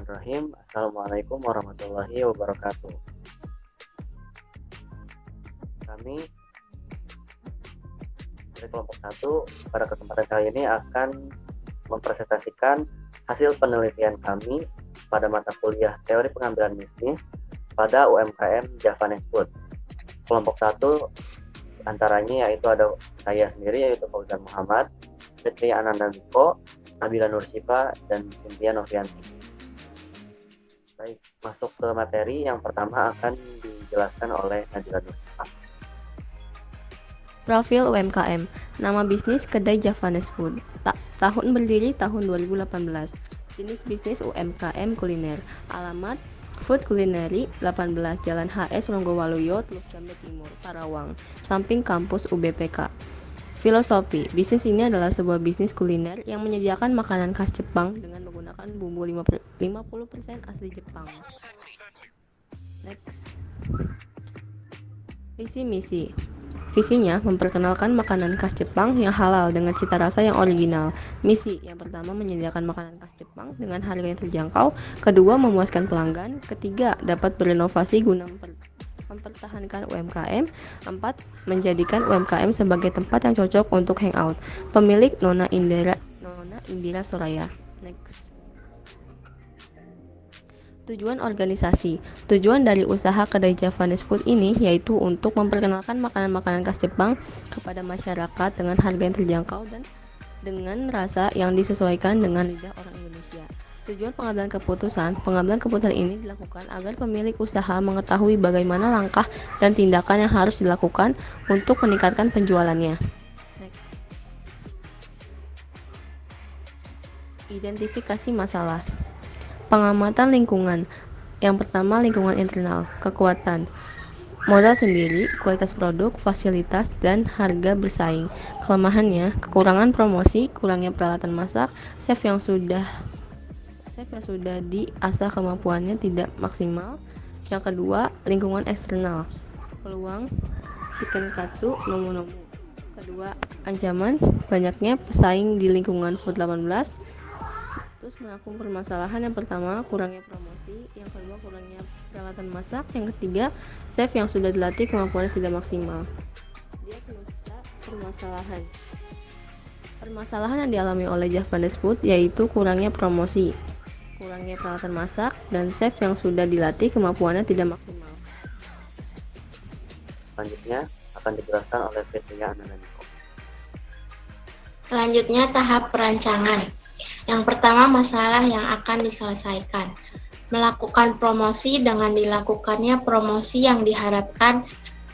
Bismillahirrahmanirrahim. Assalamualaikum warahmatullahi wabarakatuh. Kami dari kelompok 1 pada kesempatan kali ini akan mempresentasikan hasil penelitian kami pada mata kuliah Teori Pengambilan Bisnis pada UMKM Javanese Food. Kelompok 1 antaranya yaitu ada saya sendiri yaitu Fauzan Muhammad, Fitri Ananda Miko, Nabila Nursifa, dan Cynthia Novianti. Baik, masuk ke materi yang pertama akan dijelaskan oleh Nabila Nursifa. Profil UMKM, nama bisnis Kedai Javanese Food, tahun berdiri tahun 2018, jenis bisnis UMKM kuliner, alamat Food Culinary 18 Jalan HS Ronggowaluyo, Teluk Jambe Timur, Karawang, samping kampus UBPK. Filosofi, bisnis ini adalah sebuah bisnis kuliner yang menyediakan makanan khas Jepang dengan menggunakan bumbu 50% asli Jepang. Next. Visi misi. Visinya memperkenalkan makanan khas Jepang yang halal dengan cita rasa yang original. Misi yang pertama menyediakan makanan khas Jepang dengan harga yang terjangkau. Kedua, memuaskan pelanggan. Ketiga, dapat berinovasi guna mempertahankan UMKM. 4. Menjadikan UMKM sebagai tempat yang cocok untuk hangout. Pemilik Nona Indira Soraya. Next. Tujuan organisasi. Tujuan dari usaha Kedai Javanese Food ini yaitu untuk memperkenalkan makanan-makanan khas Jepang kepada masyarakat dengan harga yang terjangkau dan dengan rasa yang disesuaikan dengan lidah orang Indonesia. Tujuan pengambilan keputusan ini dilakukan agar pemilik usaha mengetahui bagaimana langkah dan tindakan yang harus dilakukan untuk meningkatkan penjualannya. Next. Identifikasi masalah. Pengamatan lingkungan. Yang pertama, lingkungan internal, kekuatan, modal sendiri, kualitas produk, fasilitas, dan harga bersaing. Kelemahannya, kekurangan promosi, kurangnya peralatan masak, chef yang sudah diasah kemampuannya tidak maksimal. Yang kedua, lingkungan eksternal, peluang shikenkatsu nomu. Kedua, ancaman banyaknya pesaing di lingkungan Food 18. Terus merangkum permasalahan. Yang pertama, kurangnya promosi. Yang kedua, kurangnya peralatan masak. Yang ketiga, chef yang sudah dilatih kemampuannya tidak maksimal. Diagnosa permasalahan. Permasalahan yang dialami oleh Javanese Food yaitu kurangnya promosi, kurangnya peralatan masak, dan chef yang sudah dilatih kemampuannya tidak maksimal. Selanjutnya akan dijelaskan oleh Fitri Ananda Miko. Selanjutnya tahap perancangan. Yang pertama, masalah yang akan diselesaikan. Melakukan promosi. Dengan dilakukannya promosi yang diharapkan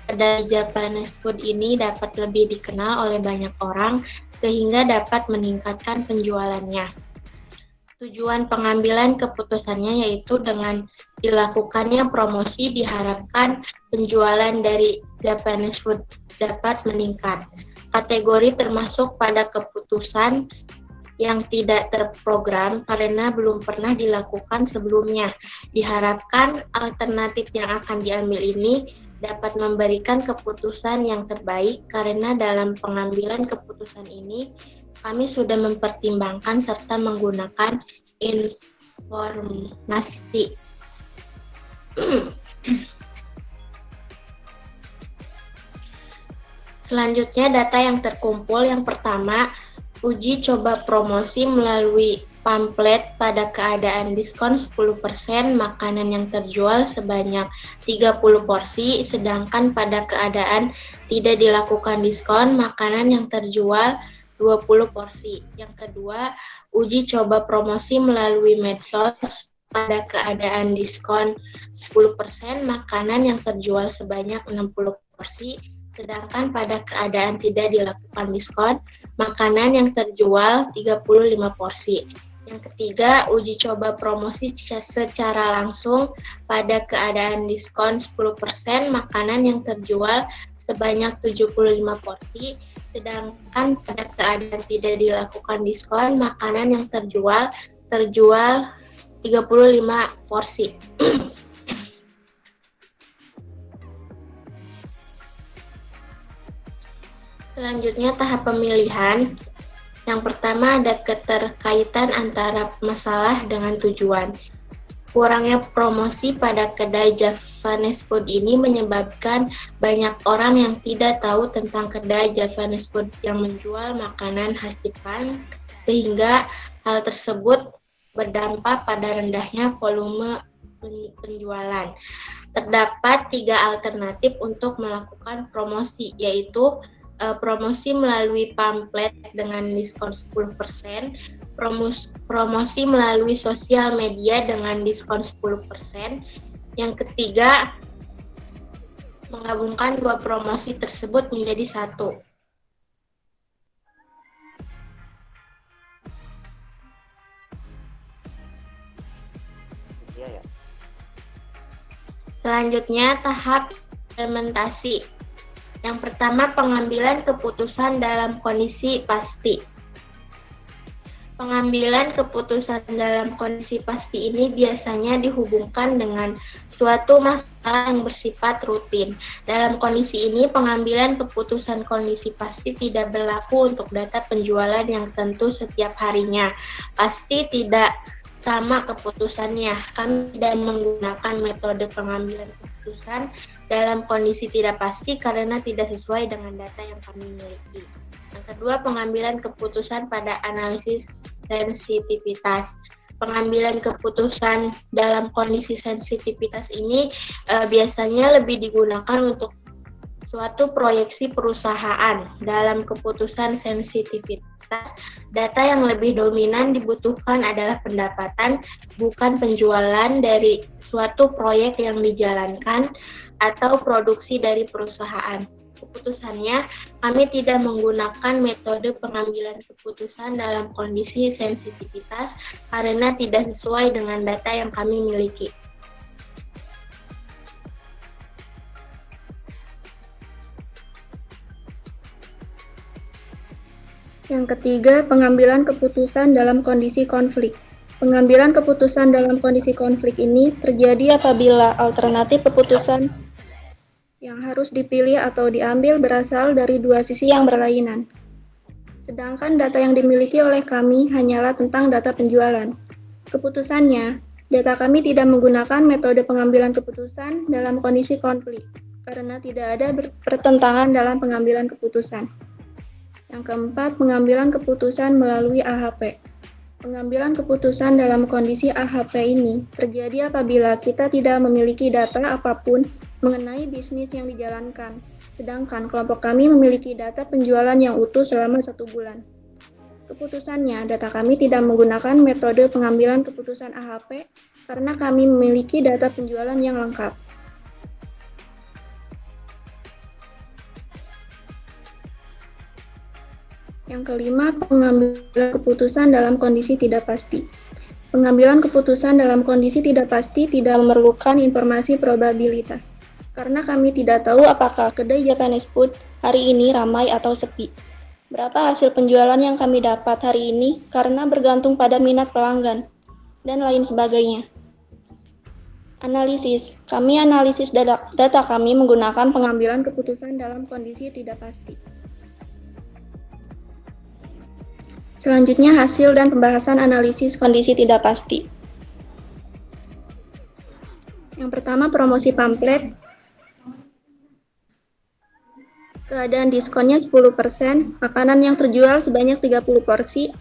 Kedai Javanese Food ini dapat lebih dikenal oleh banyak orang sehingga dapat meningkatkan penjualannya. Tujuan pengambilan keputusannya yaitu dengan dilakukannya promosi diharapkan penjualan dari Javanese Food dapat meningkat. Kategori termasuk pada keputusan yang tidak terprogram karena belum pernah dilakukan sebelumnya. Diharapkan alternatif yang akan diambil ini dapat memberikan keputusan yang terbaik karena dalam pengambilan keputusan ini kami sudah mempertimbangkan serta menggunakan informasi. Selanjutnya data yang terkumpul. Yang pertama, uji coba promosi melalui pamflet pada keadaan diskon 10% makanan yang terjual sebanyak 30 porsi, sedangkan pada keadaan tidak dilakukan diskon makanan yang terjual 20 porsi. Yang kedua, uji coba promosi melalui medsos pada keadaan diskon 10% makanan yang terjual sebanyak 60 porsi, sedangkan pada keadaan tidak dilakukan diskon, makanan yang terjual 35 porsi. Yang ketiga, uji coba promosi secara langsung pada keadaan diskon 10%, makanan yang terjual sebanyak 75 porsi, sedangkan pada keadaan tidak dilakukan diskon, makanan yang terjual 35 porsi. Selanjutnya tahap pemilihan. Yang pertama ada keterkaitan antara masalah dengan tujuan. Kurangnya promosi pada kedai Javanese Food ini menyebabkan banyak orang yang tidak tahu tentang kedai Javanese Food yang menjual makanan khas Jepang, sehingga hal tersebut berdampak pada rendahnya volume penjualan. Terdapat 3 alternatif untuk melakukan promosi, yaitu promosi melalui pamflet dengan diskon 10%, promosi melalui sosial media dengan diskon 10%. Yang ketiga, menggabungkan 2 promosi tersebut menjadi satu. Iya ya. Selanjutnya, tahap implementasi. Yang pertama, pengambilan keputusan dalam kondisi pasti. Pengambilan keputusan dalam kondisi pasti ini biasanya dihubungkan dengan suatu masalah yang bersifat rutin. Dalam kondisi ini, pengambilan keputusan kondisi pasti tidak berlaku untuk data penjualan yang tentu setiap harinya. Pasti tidak sama keputusannya. Kami tidak menggunakan metode pengambilan keputusan dalam kondisi tidak pasti karena tidak sesuai dengan data yang kami miliki. Yang kedua, pengambilan keputusan pada analisis sensitivitas. Pengambilan keputusan dalam kondisi sensitivitas ini biasanya lebih digunakan untuk suatu proyeksi perusahaan. Dalam keputusan sensitivitas, data yang lebih dominan dibutuhkan adalah pendapatan, bukan penjualan dari suatu proyek yang dijalankan atau produksi dari perusahaan. Keputusannya, kami tidak menggunakan metode pengambilan keputusan dalam kondisi sensitivitas karena tidak sesuai dengan data yang kami miliki. Yang ketiga, pengambilan keputusan dalam kondisi konflik. Pengambilan keputusan dalam kondisi konflik ini terjadi apabila alternatif keputusan yang harus dipilih atau diambil berasal dari 2 sisi yang berlainan. Sedangkan data yang dimiliki oleh kami hanyalah tentang data penjualan. Keputusannya, data kami tidak menggunakan metode pengambilan keputusan dalam kondisi konflik, karena tidak ada pertentangan dalam pengambilan keputusan. Yang keempat, pengambilan keputusan melalui AHP. Pengambilan keputusan dalam kondisi AHP ini terjadi apabila kita tidak memiliki data apapun mengenai bisnis yang dijalankan, sedangkan kelompok kami memiliki data penjualan yang utuh selama 1 bulan. Keputusannya, data kami tidak menggunakan metode pengambilan keputusan AHP karena kami memiliki data penjualan yang lengkap. Yang kelima, pengambilan keputusan dalam kondisi tidak pasti. Pengambilan keputusan dalam kondisi tidak pasti tidak memerlukan informasi probabilitas, karena kami tidak tahu apakah kedai Japanese Food hari ini ramai atau sepi. Berapa hasil penjualan yang kami dapat hari ini karena bergantung pada minat pelanggan, dan lain sebagainya. Analisis. Kami analisis data kami menggunakan pengambilan keputusan dalam kondisi tidak pasti. Selanjutnya, hasil dan pembahasan analisis kondisi tidak pasti. Yang pertama, promosi pamflet. Keadaan diskonnya 10%, makanan yang terjual sebanyak 30 porsi,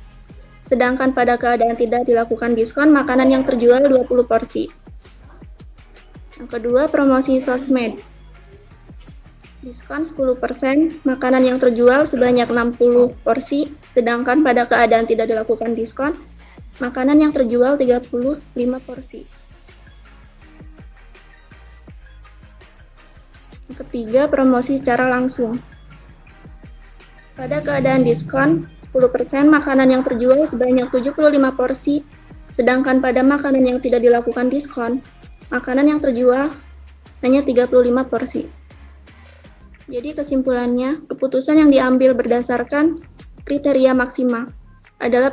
sedangkan pada keadaan tidak dilakukan diskon, makanan yang terjual 20 porsi. Yang kedua, promosi sosmed. Diskon 10%, makanan yang terjual sebanyak 60 porsi, sedangkan pada keadaan tidak dilakukan diskon, makanan yang terjual 35 porsi. Yang ketiga, promosi secara langsung. Pada keadaan diskon 10%, makanan yang terjual sebanyak 75 porsi, sedangkan pada makanan yang tidak dilakukan diskon, makanan yang terjual hanya 35 porsi. Jadi kesimpulannya, keputusan yang diambil berdasarkan kriteria maksimal adalah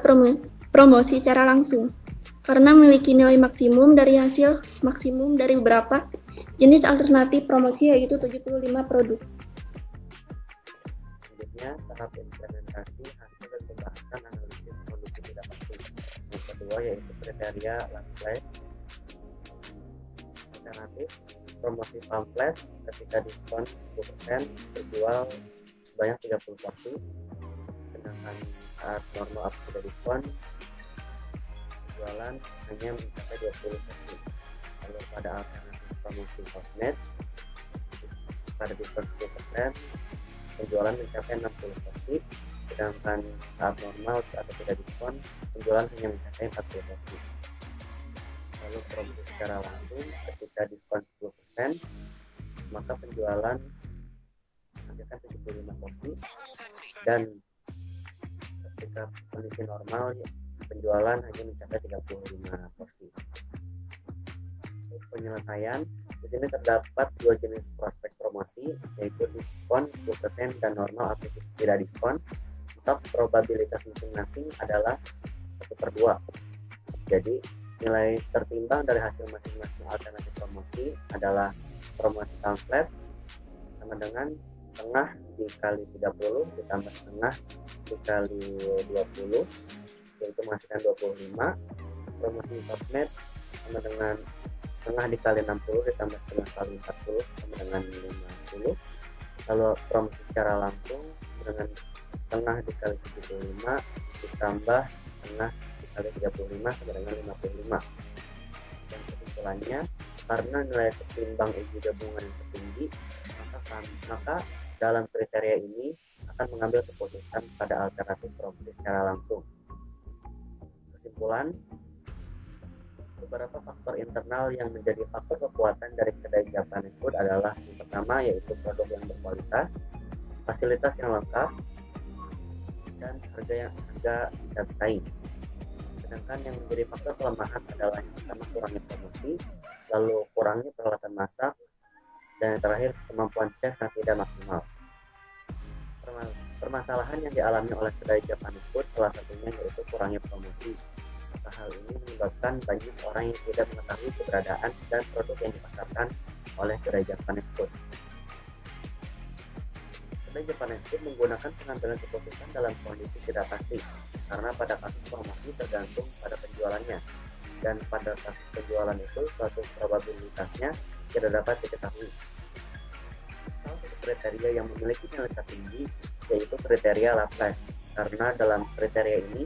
promosi secara langsung, karena memiliki nilai maksimum dari hasil maksimum dari beberapa jenis alternatif promosi, yaitu 75 produk. Selanjutnya, tahap implementasi hasil dan pembahasan analisis kondisi tidak pasti. Yang kedua yaitu kriteria Laplace. alternatif promosi pamflet ketika diskon 10% terjual sebanyak 30 porsi, sedangkan saat normal atau tidak diskon penjualan hanya mencapai 20 porsi. Lalu pada alternatif promosi sosmed pada diskon 10% penjualan mencapai 60 porsi, sedangkan saat normal atau tidak diskon penjualan hanya mencapai 40 porsi. Lalu promosi secara langsung ketika diskon 10% maka penjualan menghasilkan 75 porsi, dan ketika kondisi normal penjualan hanya mencapai 35 porsi. Untuk penyelesaian, di sini terdapat dua jenis prospek promosi, yaitu diskon 10% dan normal atau tidak diskon. Untuk probabilitas masing-masing adalah 1/2. Jadi nilai tertimbang dari hasil masing-masing alternatif promosi adalah promosi pamflet sama dengan setengah dikali 30 ditambah setengah dikali 20, yaitu menghasilkan 25. Promosi sosmed sama dengan setengah dikali 60 ditambah setengah kali 40 sama dengan 50. Lalu promosi secara langsung dengan setengah dikali 75 ditambah setengah dikali 35 sama dengan 55. Dan kesimpulannya, karena nilai ketimbang uji gabungan yang tertinggi, maka dalam kriteria ini akan mengambil keputusan pada alternatif promosi secara langsung. Kesimpulan, beberapa faktor internal yang menjadi faktor kekuatan dari kedai Japanese food adalah yang pertama yaitu produk yang berkualitas, fasilitas yang lengkap, dan harga bisa bersaing. Sedangkan yang menjadi faktor kelemahan adalah yang pertama kurangnya promosi, lalu kurangnya peralatan masak, dan yang terakhir kemampuan chef yang tidak maksimal. Permasalahan yang dialami oleh kedai Japanese food salah satunya yaitu kurangnya promosi. Maka hal ini menyebabkan banyak orang yang tidak mengetahui keberadaan dan produk yang dipasarkan oleh kedai Japanese food. Kedai Japanese food menggunakan pengambilan keputusan dalam kondisi tidak pasti, karena pada kasus promosi tergantung pada penjualannya, dan pada kasus penjualan itu suatu probabilitasnya tidak dapat diketahui. Salah satu kriteria yang memiliki nilai tertinggi yaitu kriteria Laplace, karena dalam kriteria ini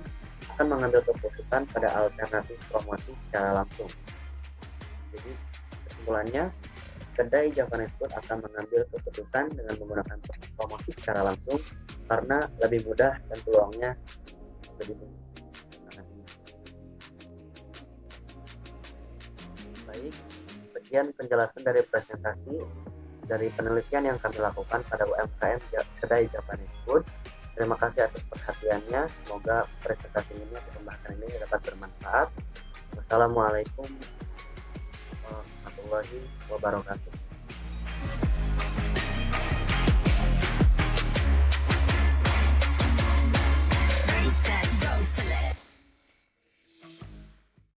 akan mengambil keputusan pada alternatif promosi secara langsung. Jadi kesimpulannya, kedai Japanese food akan mengambil keputusan dengan menggunakan promosi secara langsung karena lebih mudah dan peluangnya lebih sangat tinggi. Baik, sekian penjelasan dari presentasi dari penelitian yang kami lakukan pada UMKM kedai Japanese food. Terima kasih atas perhatiannya. Semoga presentasi ini atau pembahasan ini dapat bermanfaat. Wassalamualaikum warahmatullahi wabarakatuh.